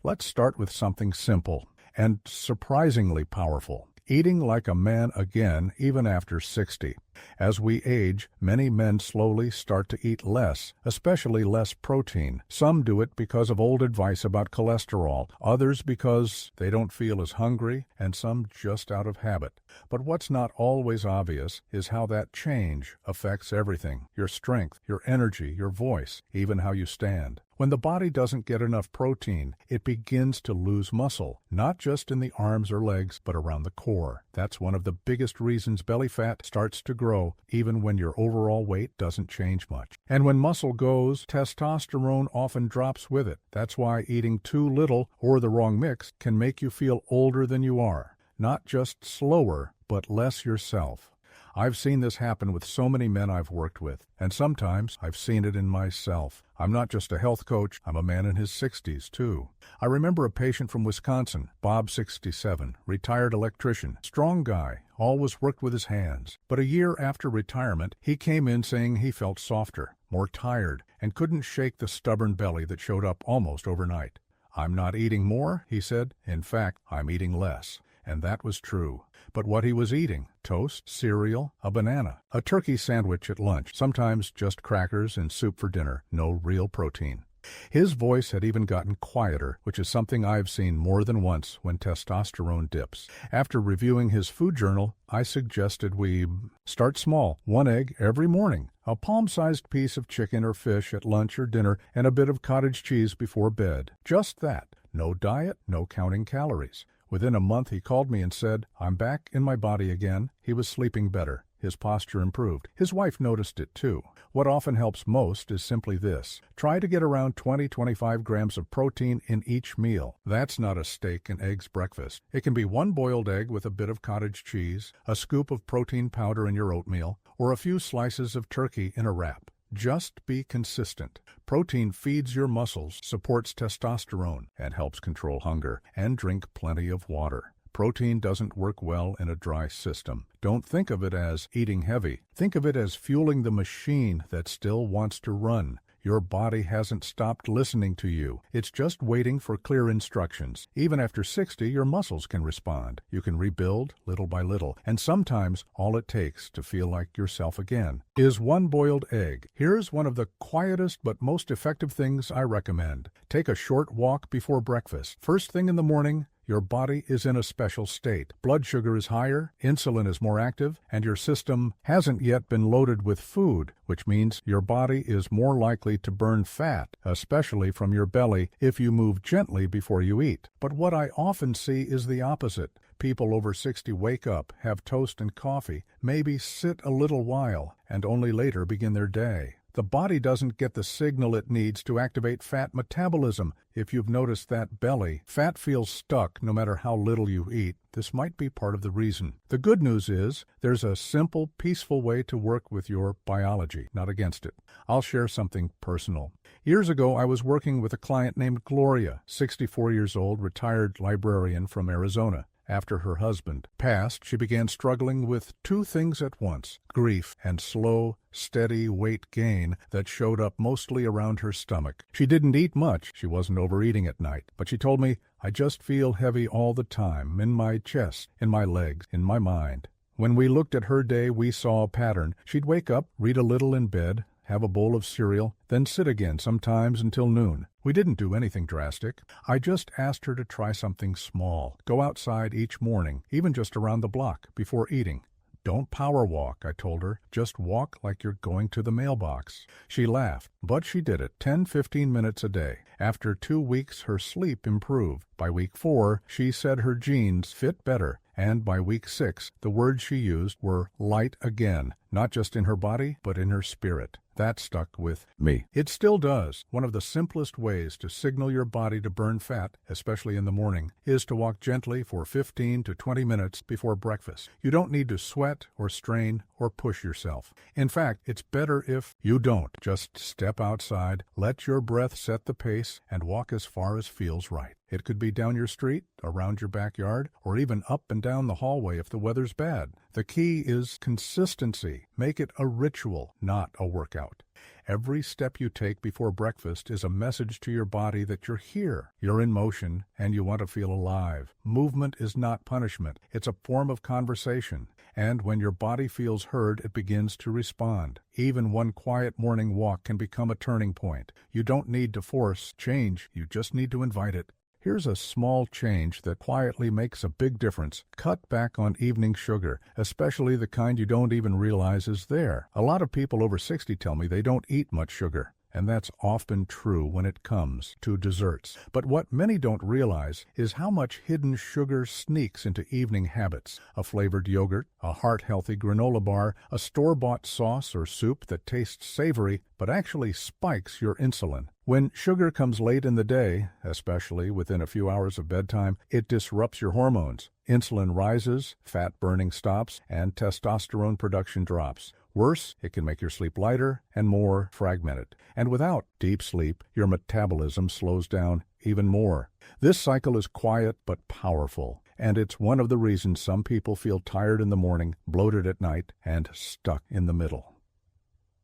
Let's start with something simple and surprisingly powerful. Eating like a man again even after 60. As we age, many men slowly start to eat less, especially less protein. Some do it because of old advice about cholesterol, others because they don't feel as hungry, and some just out of habit. But what's not always obvious is how that change affects everything: your strength, your energy, your voice, even how you stand. When the body doesn't get enough protein, it begins to lose muscle, not just in the arms or legs, but around the core. That's one of the biggest reasons belly fat starts to grow, even when your overall weight doesn't change much. And when muscle goes, testosterone often drops with it. That's why eating too little or the wrong mix can make you feel older than you are. Not just slower, but less yourself. I've seen this happen with so many men I've worked with, and sometimes I've seen it in myself. I'm not just a health coach, I'm a man in his 60s, too. I remember a patient from Wisconsin, Bob, 67, retired electrician, strong guy, always worked with his hands. But a year after retirement, he came in saying he felt softer, more tired, and couldn't shake the stubborn belly that showed up almost overnight. "I'm not eating more," he said. "In fact, I'm eating less." And that was true. But what he was eating: toast, cereal, a banana, a turkey sandwich at lunch, sometimes just crackers and soup for dinner, no real protein. His voice had even gotten quieter, which is something I've seen more than once when testosterone dips. After reviewing his food journal, I suggested we start small: 1 egg every morning, a palm-sized piece of chicken or fish at lunch or dinner, and a bit of cottage cheese before bed. Just that. No diet, no counting calories. Within a month, he called me and said, "I'm back in my body again." He was sleeping better. His posture improved. His wife noticed it too. What often helps most is simply this: try to get around 20-25 grams of protein in each meal. That's not a steak and eggs breakfast. It can be 1 boiled egg with a bit of cottage cheese, a scoop of protein powder in your oatmeal, or a few slices of turkey in a wrap. Just be consistent. Protein feeds your muscles, supports testosterone, and helps control hunger. And drink plenty of water. Protein doesn't work well in a dry system. Don't think of it as eating heavy. Think of it as fueling the machine that still wants to run. Your body hasn't stopped listening to you. It's just waiting for clear instructions. Even after 60, your muscles can respond. You can rebuild little by little. And sometimes all it takes to feel like yourself again is 1 boiled egg. Here's one of the quietest but most effective things I recommend. Take a short walk before breakfast. First thing in the morning, your body is in a special state. Blood sugar is higher, insulin is more active, and your system hasn't yet been loaded with food, which means your body is more likely to burn fat, especially from your belly, if you move gently before you eat. But what I often see is the opposite. People over 60 wake up, have toast and coffee, maybe sit a little while, and only later begin their day. The body doesn't get the signal it needs to activate fat metabolism. If you've noticed that belly, fat feels stuck no matter how little you eat. This might be part of the reason. The good news is there's a simple, peaceful way to work with your biology, not against it. I'll share something personal. Years ago, I was working with a client named Gloria, 64 years old, retired librarian from Arizona. After her husband passed, she began struggling with 2 things at once: grief and slow, steady weight gain that showed up mostly around her stomach. She didn't eat much. She wasn't overeating at night. But she told me, "I just feel heavy all the time, in my chest, in my legs, in my mind." When we looked at her day, we saw a pattern. She'd wake up, read a little in bed, have a bowl of cereal, then sit again sometimes until noon. We didn't do anything drastic. I just asked her to try something small. Go outside each morning, even just around the block, before eating. Don't power walk, I told her. Just walk like you're going to the mailbox. She laughed, but she did it 10-15 minutes a day. After 2 weeks, her sleep improved. By week 4, she said her jeans fit better. And by week 6, the words she used were light again, not just in her body, but in her spirit. That stuck with me. It still does. One of the simplest ways to signal your body to burn fat, especially in the morning, is to walk gently for 15 to 20 minutes before breakfast. You don't need to sweat or strain or push yourself. In fact, it's better if you don't. Just step outside, let your breath set the pace, and walk as far as feels right. It could be down your street, around your backyard, or even up and down the hallway if the weather's bad. The key is consistency. Make it a ritual, not a workout. Every step you take before breakfast is a message to your body that you're here, you're in motion, and you want to feel alive. Movement is not punishment. It's a form of conversation. And when your body feels heard, it begins to respond. Even one quiet morning walk can become a turning point. You don't need to force change, you just need to invite it. Here's a small change that quietly makes a big difference. Cut back on evening sugar, especially the kind you don't even realize is there. A lot of people over 60 tell me they don't eat much sugar, and that's often true when it comes to desserts. But what many don't realize is how much hidden sugar sneaks into evening habits. A flavored yogurt, a heart-healthy granola bar, a store-bought sauce or soup that tastes savory but actually spikes your insulin. When sugar comes late in the day, especially within a few hours of bedtime, it disrupts your hormones. Insulin rises, fat burning stops, and testosterone production drops. Worse, it can make your sleep lighter and more fragmented. And without deep sleep, your metabolism slows down even more. This cycle is quiet but powerful, and it's one of the reasons some people feel tired in the morning, bloated at night, and stuck in the middle.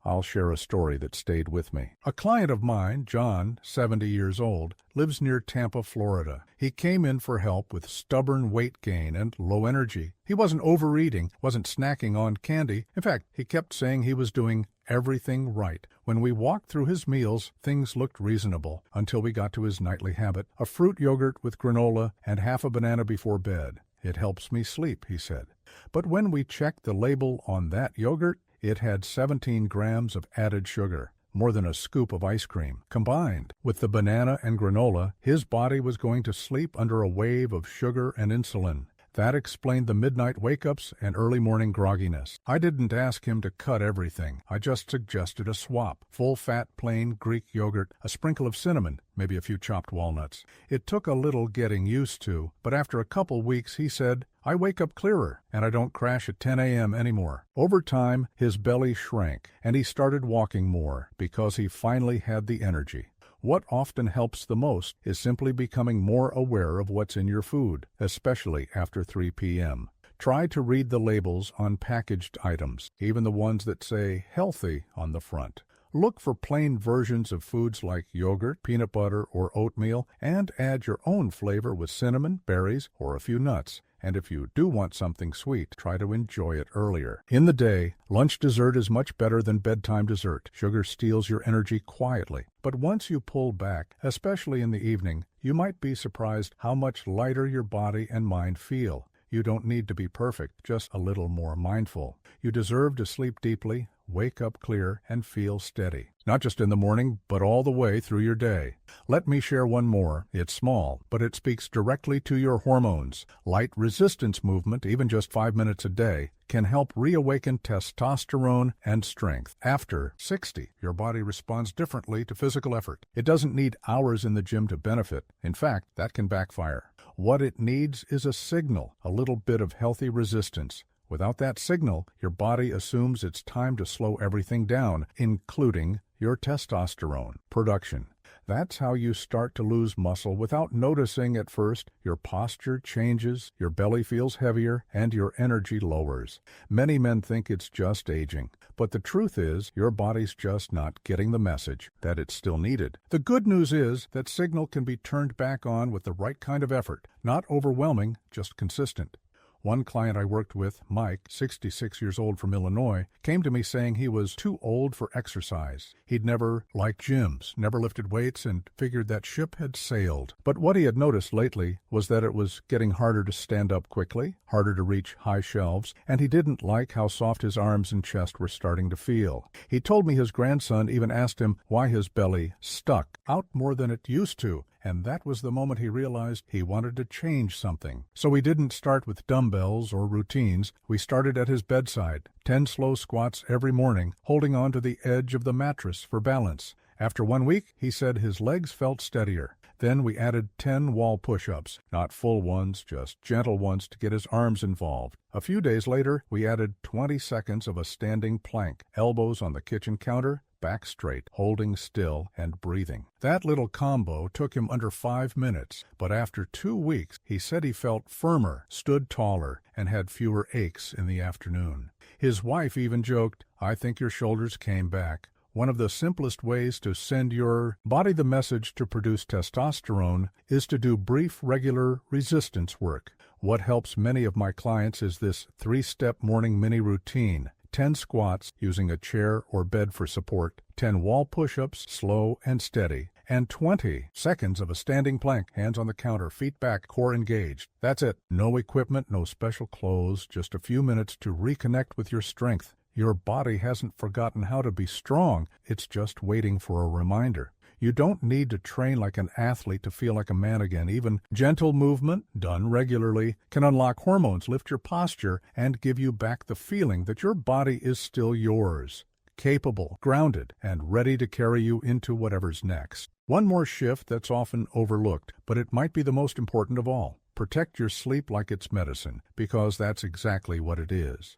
I'll share a story that stayed with me. A client of mine, John, 70 years old, lives near Tampa, Florida. He came in for help with stubborn weight gain and low energy. He wasn't overeating, wasn't snacking on candy. In fact, he kept saying he was doing everything right. When we walked through his meals, things looked reasonable until we got to his nightly habit, a fruit yogurt with granola and half a banana before bed. It helps me sleep, he said. But when we checked the label on that yogurt, it had 17 grams of added sugar, more than a scoop of ice cream. Combined with the banana and granola, his body was going to sleep under a wave of sugar and insulin. That explained the midnight wake-ups and early morning grogginess. I didn't ask him to cut everything. I just suggested a swap. Full-fat, plain Greek yogurt, a sprinkle of cinnamon, maybe a few chopped walnuts. It took a little getting used to, but after a couple weeks he said, "I wake up clearer, and I don't crash at 10 a.m. anymore." Over time, his belly shrank, and he started walking more because he finally had the energy. What often helps the most is simply becoming more aware of what's in your food, especially after 3 p.m. Try to read the labels on packaged items, even the ones that say healthy on the front. Look for plain versions of foods like yogurt, peanut butter, or oatmeal, and add your own flavor with cinnamon, berries, or a few nuts. And if you do want something sweet, try to enjoy it earlier. In the day, lunch dessert is much better than bedtime dessert. Sugar steals your energy quietly. But once you pull back, especially in the evening, you might be surprised how much lighter your body and mind feel. You don't need to be perfect, just a little more mindful. You deserve to sleep deeply, wake up clear, and feel steady. Not just in the morning, but all the way through your day. Let me share one more. It's small, but it speaks directly to your hormones. Light resistance movement, even just 5 minutes a day, can help reawaken testosterone and strength. After 60, your body responds differently to physical effort. It doesn't need hours in the gym to benefit. In fact, that can backfire. What it needs is a signal, a little bit of healthy resistance. Without that signal, your body assumes it's time to slow everything down, including your testosterone production. That's how you start to lose muscle without noticing at first. Your posture changes, your belly feels heavier, and your energy lowers. Many men think it's just aging, but the truth is your body's just not getting the message that it's still needed. The good news is that signal can be turned back on with the right kind of effort, not overwhelming, just consistent. One client I worked with, Mike, 66 years old from Illinois, came to me saying he was too old for exercise. He'd never liked gyms, never lifted weights, and figured that ship had sailed. But what he had noticed lately was that it was getting harder to stand up quickly, harder to reach high shelves, and he didn't like how soft his arms and chest were starting to feel. He told me his grandson even asked him why his belly stuck out more than it used to, and that was the moment he realized he wanted to change something. So we didn't start with dumbbells or routines. We started at his bedside, 10 slow squats every morning, holding on to the edge of the mattress for balance. After 1 week, he said his legs felt steadier. Then we added 10 wall push-ups, not full ones, just gentle ones to get his arms involved. A few days later, we added 20 seconds of a standing plank, elbows on the kitchen counter, back straight, holding still and breathing. That little combo took him under 5 minutes, but after 2 weeks, he said he felt firmer, stood taller, and had fewer aches in the afternoon. His wife even joked, "I think your shoulders came back," One of the simplest ways to send your body the message to produce testosterone is to do brief, regular resistance work. What helps many of my clients is this 3-step morning mini routine. 10 squats using a chair or bed for support, 10 wall push-ups, slow and steady, and 20 seconds of a standing plank, hands on the counter, feet back, core engaged. That's it. No equipment, no special clothes, just a few minutes to reconnect with your strength. Your body hasn't forgotten how to be strong, it's just waiting for a reminder. You don't need to train like an athlete to feel like a man again. Even gentle movement, done regularly, can unlock hormones, lift your posture, and give you back the feeling that your body is still yours, capable, grounded, and ready to carry you into whatever's next. One more shift that's often overlooked, but it might be the most important of all. Protect your sleep like it's medicine, because that's exactly what it is.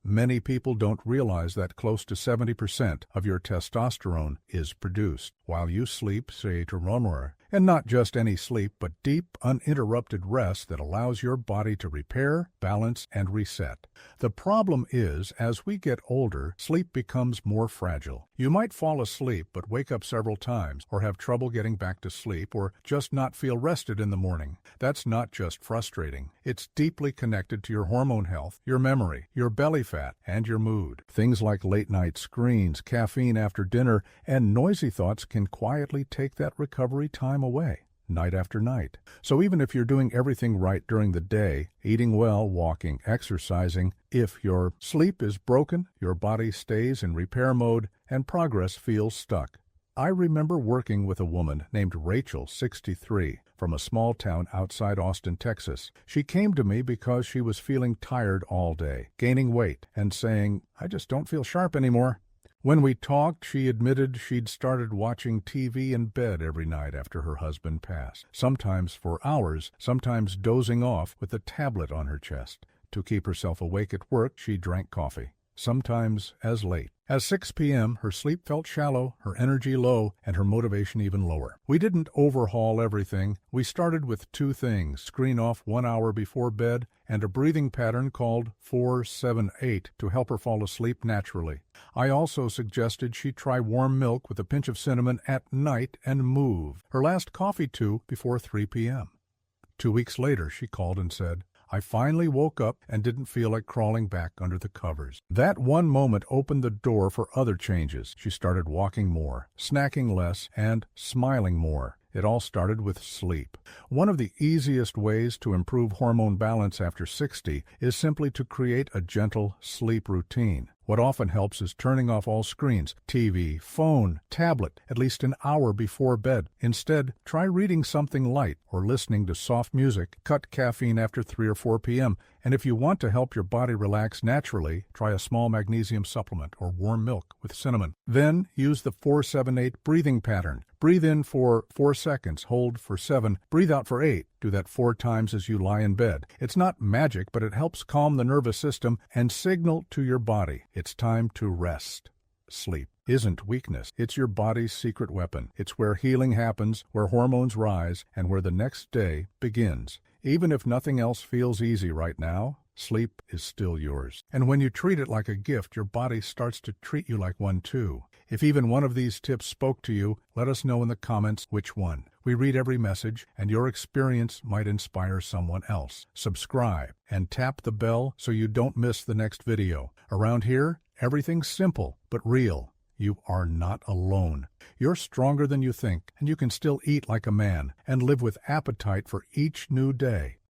Many people don't realize that close to 70% of your testosterone is produced while you sleep, say to Ronor. And not just any sleep, but deep, uninterrupted rest that allows your body to repair, balance, and reset. The problem is, as we get older, sleep becomes more fragile. You might fall asleep but wake up several times, or have trouble getting back to sleep, or just not feel rested in the morning. That's not just frustrating. It's deeply connected to your hormone health, your memory, your belly fat, and your mood. Things like late-night screens, caffeine after dinner, and noisy thoughts can quietly take that recovery time away, night after night. So even if you're doing everything right during the day, eating well, walking, exercising, if your sleep is broken, your body stays in repair mode and progress feels stuck. I remember working with a woman named Rachel, 63, from a small town outside Austin, Texas. She came to me because she was feeling tired all day, gaining weight, and saying, "I just don't feel sharp anymore." When we talked, she admitted she'd started watching TV in bed every night after her husband passed, sometimes for hours, sometimes dozing off with a tablet on her chest. To keep herself awake at work, she drank coffee, sometimes as late. At 6 p.m., her sleep felt shallow, her energy low, and her motivation even lower. We didn't overhaul everything. We started with 2 things: screen off 1 hour before bed, and a breathing pattern called 4-7-8 to help her fall asleep naturally. I also suggested she try warm milk with a pinch of cinnamon at night and move. Her last coffee too before 3 p.m. 2 weeks later, she called and said, "I finally woke up and didn't feel like crawling back under the covers." That one moment opened the door for other changes. She started walking more, snacking less, and smiling more. It all started with sleep. One of the easiest ways to improve hormone balance after 60 is simply to create a gentle sleep routine. What often helps is turning off all screens, TV, phone, tablet, at least an hour before bed. Instead, try reading something light or listening to soft music. Cut caffeine after 3 or 4 p.m. And if you want to help your body relax naturally, try a small magnesium supplement or warm milk with cinnamon. Then use the 4-7-8 breathing pattern. Breathe in for 4 seconds, hold for 7, breathe out for 8. Do that 4 times as you lie in bed. It's not magic, but it helps calm the nervous system and signal to your body it's time to rest. Sleep isn't weakness. It's your body's secret weapon. It's where healing happens, where hormones rise, and where the next day begins. Even if nothing else feels easy right now, sleep is still yours. And when you treat it like a gift, your body starts to treat you like one too. If even one of these tips spoke to you, let us know in the comments which one. We read every message, and your experience might inspire someone else. Subscribe and tap the bell so you don't miss the next video. Around here, everything's simple but real. You are not alone. You're stronger than you think, and you can still eat like a man and live with appetite for each new day.